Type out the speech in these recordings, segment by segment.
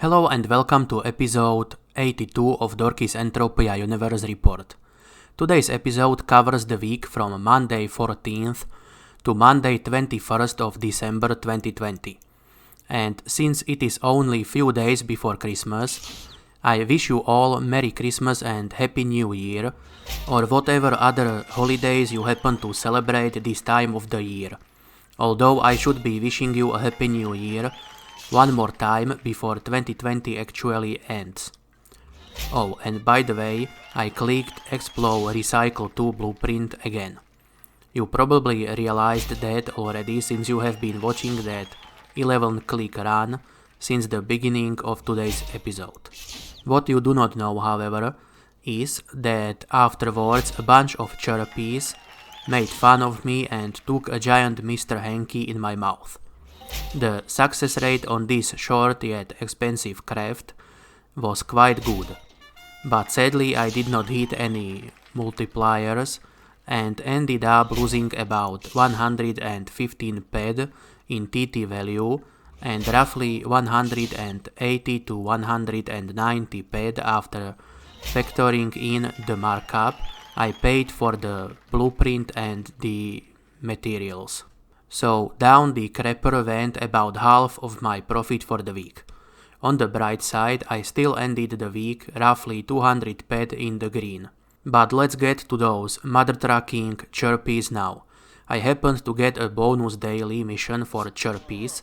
Hello and welcome to episode 82 of Dorki's Entropia Universe report. Today's episode covers the week from Monday 14th to Monday 21st of December 2020. And since it is only few days before Christmas, I wish you all Merry Christmas and Happy New Year, or whatever other holidays you happen to celebrate this time of the year. Although I should be wishing you a Happy New Year one more time before 2020 actually ends. Oh, and by the way, I clicked Explore Recy2 blueprint again. You probably realized that already since you have been watching that 11-click run since the beginning of today's episode. What you do not know, however, is that afterwards a bunch of Chirpies made fun of me and took a giant Mr. Hanky in my mouth. The success rate on this short yet expensive craft was quite good, but sadly I did not hit any multipliers and ended up losing about 115 PED in TT value and roughly 180 to 190 PED after factoring in the markup I paid for the blueprint and the materials. So down the crapper went about half of my profit for the week. On the bright side, I still ended the week roughly 200 PED in the green. But let's get to those mother trucking Chirpies now. I happened to get a bonus daily mission for Chirpies,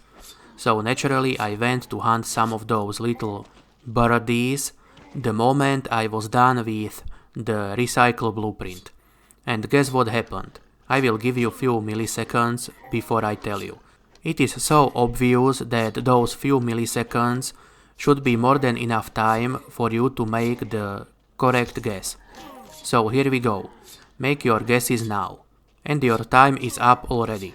so naturally I went to hunt some of those little birdies the moment I was done with the recycle blueprint. And guess what happened? I will give you few milliseconds before I tell you. It is so obvious that those few milliseconds should be more than enough time for you to make the correct guess. So here we go. Make your guesses now. And your time is up already.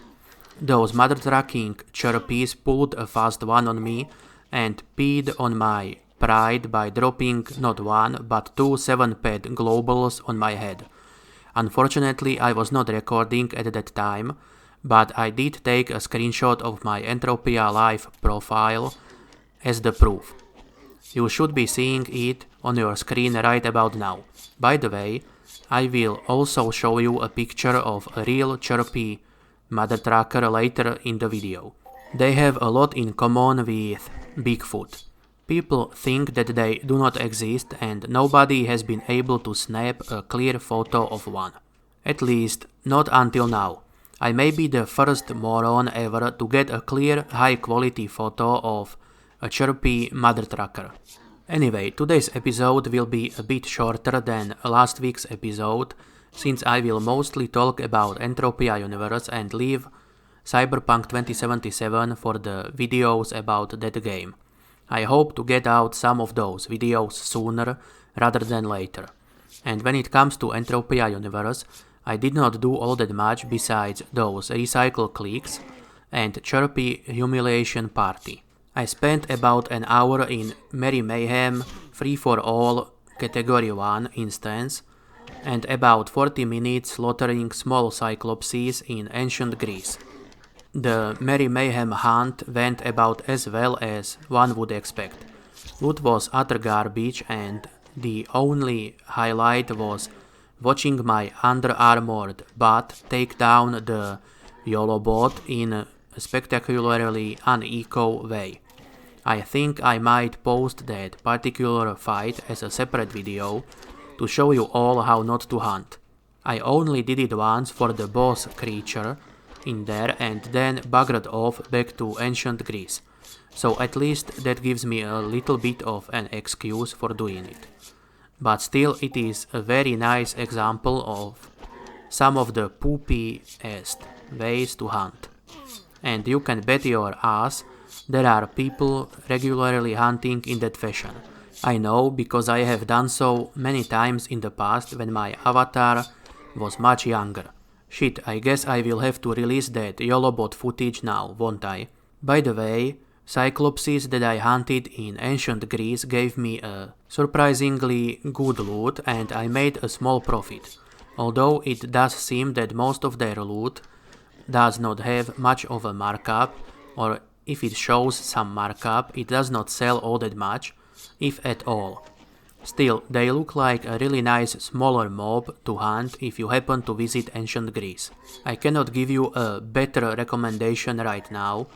Those mother trucking Chirpies pulled a fast one on me and peed on my pride by dropping not one but two 7-ped globals on my head. Unfortunately, I was not recording at that time, but I did take a screenshot of my Entropia Live profile as the proof. You should be seeing it on your screen right about now. By the way, I will also show you a picture of a real Chirpy mother trucker later in the video. They have a lot in common with Bigfoot. People think that they do not exist and nobody has been able to snap a clear photo of one. At least, not until now. I may be the first moron ever to get a clear, high-quality photo of a Chirpy mother trucker. Anyway, today's episode will be a bit shorter than last week's episode, since I will mostly talk about Entropia Universe and leave Cyberpunk 2077 for the videos about that game. I hope to get out some of those videos sooner rather than later. And when it comes to Entropia Universe, I did not do all that much besides those recycle clicks and Chirpy humiliation party. I spent about an hour in Merry Mayhem Free for All Category 1 instance and about 40 minutes slaughtering small Cyclopses in ancient Greece. The Merry Mayhem hunt went about as well as one would expect. Loot was utter garbage and the only highlight was watching my under-armored butt take down the YOLO bot in a spectacularly uneco way. I think I might post that particular fight as a separate video to show you all how not to hunt. I only did it once for the boss creature in there and then buggered off back to ancient Greece. So at least that gives me a little bit of an excuse for doing it. But still, it is a very nice example of some of the poopy-est ways to hunt. And you can bet your ass there are people regularly hunting in that fashion. I know because I have done so many times in the past when my avatar was much younger. Shit, I guess I will have to release that YOLObot footage now, won't I? By the way, Cyclopses that I hunted in ancient Greece gave me a surprisingly good loot and I made a small profit. Although it does seem that most of their loot does not have much of a markup, or if it shows some markup, it does not sell all that much, if at all. Still, they look like a really nice smaller mob to hunt if you happen to visit ancient Greece. I cannot give you a better recommendation right now,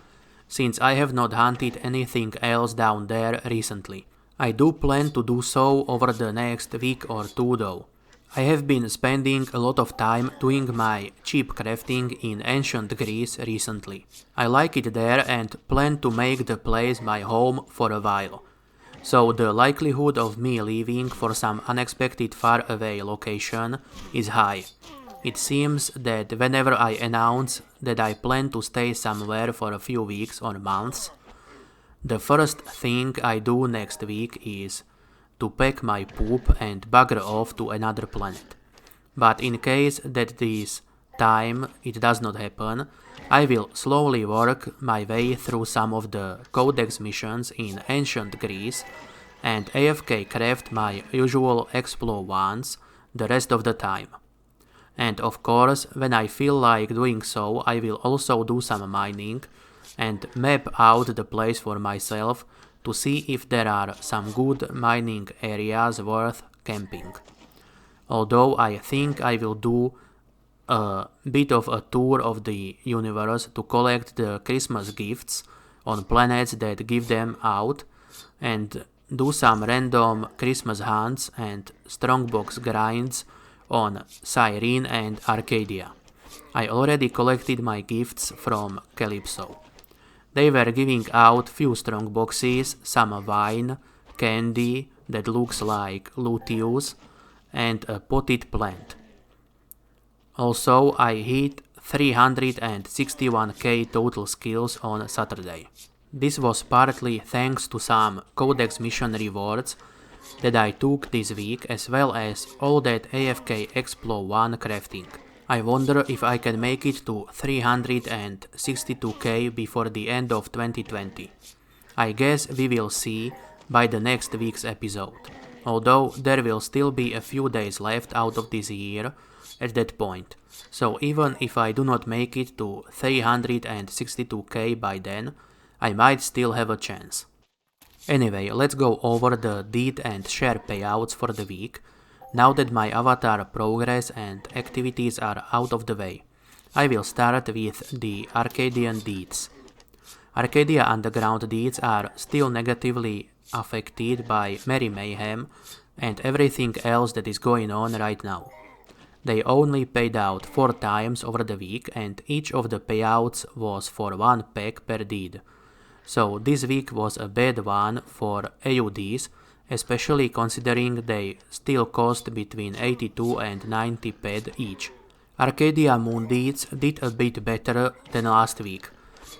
since I have not hunted anything else down there recently. I do plan to do so over the next week or two though. I have been spending a lot of time doing my cheap crafting in ancient Greece recently. I like it there and plan to make the place my home for a while. So the likelihood of me leaving for some unexpected far away location is high. It seems that whenever I announce that I plan to stay somewhere for a few weeks or months, the first thing I do next week is to pack my poop and bugger off to another planet. But in case that this time it does not happen, I will slowly work my way through some of the Codex missions in ancient Greece and AFK craft my usual Explo ones the rest of the time. And of course, when I feel like doing so, I will also do some mining and map out the place for myself to see if there are some good mining areas worth camping. Although I think I will do a bit of a tour of the universe to collect the Christmas gifts on planets that give them out and do some random Christmas hunts and strongbox grinds on Cyrene and Arcadia. I already collected my gifts from Calypso. They were giving out few strongboxes, some wine, candy that looks like Luteus, and a potted plant. Also, I hit 361k total skills on Saturday. This was partly thanks to some Codex mission rewards that I took this week, as well as all that AFK Explo 1 crafting. I wonder if I can make it to 362k before the end of 2020. I guess we will see by the next week's episode, although there will still be a few days left out of this year at that point, so even if I do not make it to 362k by then, I might still have a chance. Anyway, let's go over the Deed and Share payouts for the week, now that my avatar progress and activities are out of the way. I will start with the Arcadian Deeds. Arcadia Underground Deeds are still negatively affected by Merry Mayhem and everything else that is going on right now. They only paid out 4 times over the week and each of the payouts was for 1 pack per deed. So this week was a bad one for AUDs, especially considering they still cost between 82 and 90 ped each. Arcadia Moon Deeds did a bit better than last week.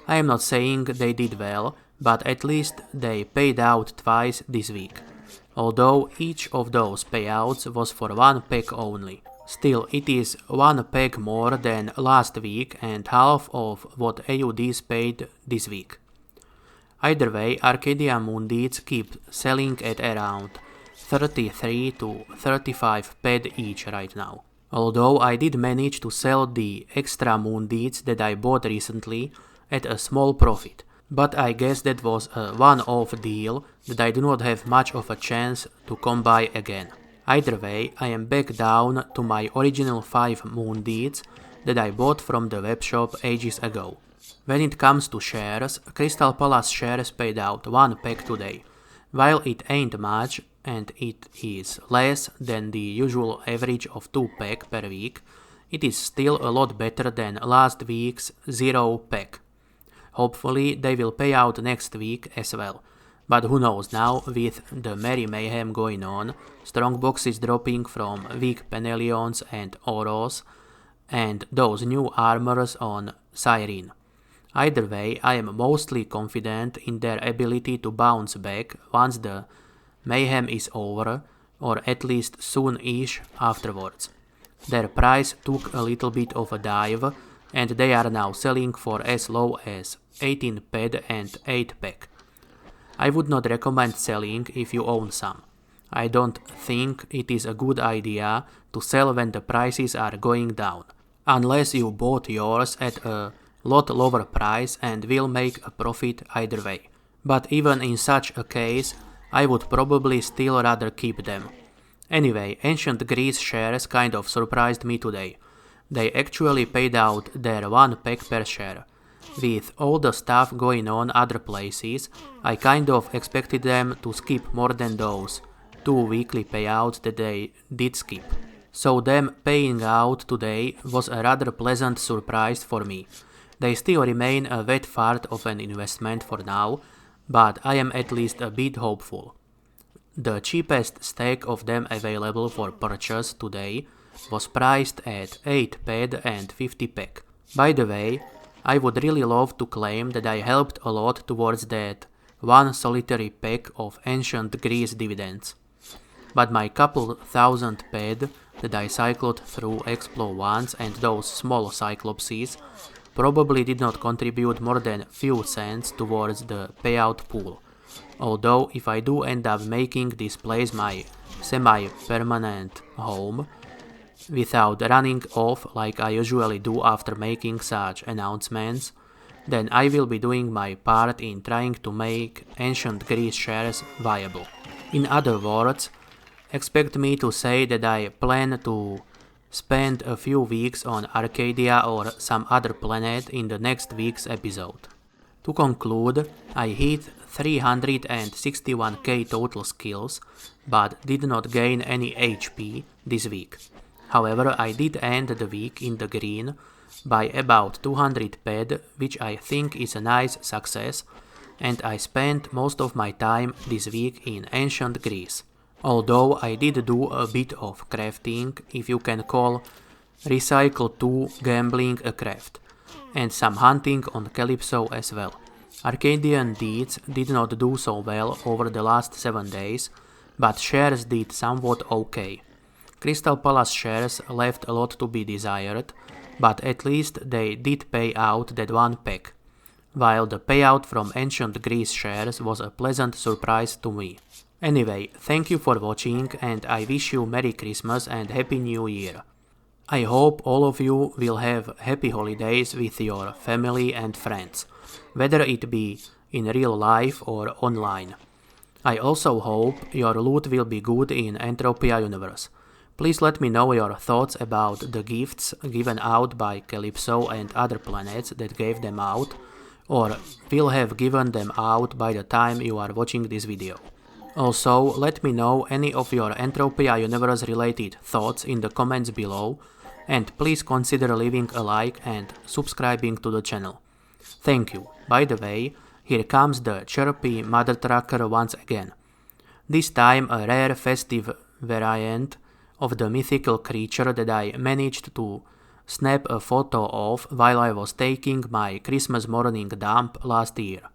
I am not saying they did well, but at least they paid out twice this week, although each of those payouts was for 1 pack only. Still, it is 1 pack more than last week and half of what AUDs paid this week. Either way, Arcadia Moon Deeds keep selling at around 33 to 35 ped each right now. Although I did manage to sell the extra Moon Deeds that I bought recently at a small profit, but I guess that was a one-off deal that I do not have much of a chance to come by again. Either way, I am back down to my original 5 Moon Deeds that I bought from the webshop ages ago. When it comes to shares, Crystal Palace shares paid out 1 pack today. While it ain't much and it is less than the usual average of 2 pack per week, it is still a lot better than last week's 0 pack. Hopefully they will pay out next week as well. But who knows now, with the Merry Mayhem going on, strongboxes dropping from weak Penelions and Oros, and those new armors on Cyrene. Either way, I am mostly confident in their ability to bounce back once the mayhem is over, or at least soon-ish afterwards. Their price took a little bit of a dive, and they are now selling for as low as 18 ped and 8 pack. I would not recommend selling if you own some. I don't think it is a good idea to sell when the prices are going down, unless you bought yours at a lot lower price and will make a profit either way. But even in such a case, I would probably still rather keep them. Anyway, Ancient Greece shares kind of surprised me today. They actually paid out their 1 peg per share. With all the stuff going on other places, I kind of expected them to skip more than those 2 weekly payouts that they did skip. So them paying out today was a rather pleasant surprise for me. They still remain a wet fart of an investment for now, but I am at least a bit hopeful. The cheapest stack of them available for purchase today was priced at 8 ped and 50 peg. By the way, I would really love to claim that I helped a lot towards that 1 solitary peg of Ancient Greece dividends. But my couple thousand ped that I cycled through Explo ones and those small Cyclopses probably did not contribute more than few cents towards the payout pool. Although if I do end up making this place my semi-permanent home, without running off like I usually do after making such announcements, then I will be doing my part in trying to make Ancient Greece shares viable. In other words, expect me to say that I plan to spend a few weeks on Arcadia or some other planet in the next week's episode. To conclude, I hit 361k total skills, but did not gain any HP this week. However, I did end the week in the green by about 200 ped, which I think is a nice success, and I spent most of my time this week in Ancient Greece. Although I did do a bit of crafting, if you can call Recy2 gambling a craft, and some hunting on Calypso as well. Arcadian Deeds did not do so well over the last 7 days, but shares did somewhat okay. Crystal Palace shares left a lot to be desired, but at least they did pay out that 1 peg, while the payout from Ancient Greece shares was a pleasant surprise to me. Anyway, thank you for watching and I wish you Merry Christmas and Happy New Year. I hope all of you will have happy holidays with your family and friends, whether it be in real life or online. I also hope your loot will be good in Entropia Universe. Please let me know your thoughts about the gifts given out by Calypso and other planets that gave them out, or will have given them out by the time you are watching this video. Also, let me know any of your Entropia Universe related thoughts in the comments below, and please consider leaving a like and subscribing to the channel. Thank you. By the way, here comes the Chirpy Mother Trucker once again. This time a rare festive variant of the mythical creature that I managed to snap a photo of while I was taking my Christmas morning dump last year.